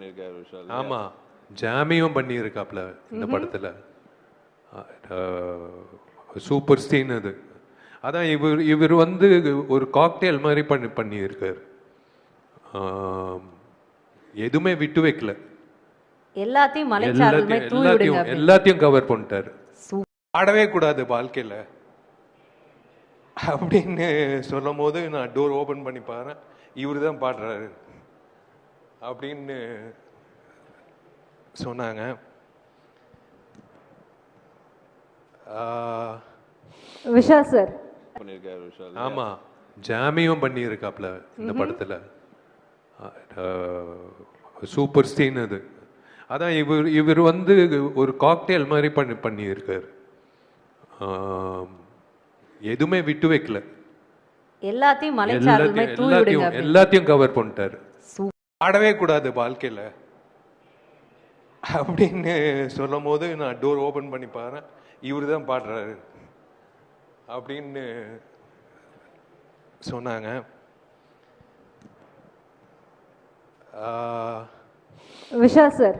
பண்ணியிருக்காரு விஷால். ஆமா, ஜாமியும் பண்ணியிருக்காப்ல இந்த படத்துல. சூப்பர் சீன் அது. அதான் இவர் வந்து ஒரு காக்டெயில் மாதிரி பண்ணியிருக்காரு. எதுவுமே விட்டு வைக்கல, எல்லாத்தையும் கவர் பண்ணிட்டாரு. ஆடவே கூடாது வாழ்க்கையில அப்படின்னு சொல்லும் போது நான் டோர் ஓபன் பண்ணி பாரு, இவரு தான் பாடுறாரு அப்படின்னு சொன்னாங்க. விஷால் சார் பண்ணியிருக்காரு விஷால். ஆமா, ஜாமியும் பண்ணியிருக்காப்ல இந்த படத்துல. சூப்பர் சீன் அது. அதான் இவர் வந்து ஒரு காக்டெயில் மாதிரி பண்ணியிருக்காரு. எதுவுமே விட்டு வைக்கல, எல்லாத்தையும் கவர் பண்ணிட்டாரு. ஆடவே கூடாது வாழ்க்கையில அப்படின்னு சொல்லும் போது நான் டோர் ஓபன் பண்ணி பாரு, இவரு தான் பாடுறாரு அப்படின்னு சொன்னாங்க. விஷால் சார்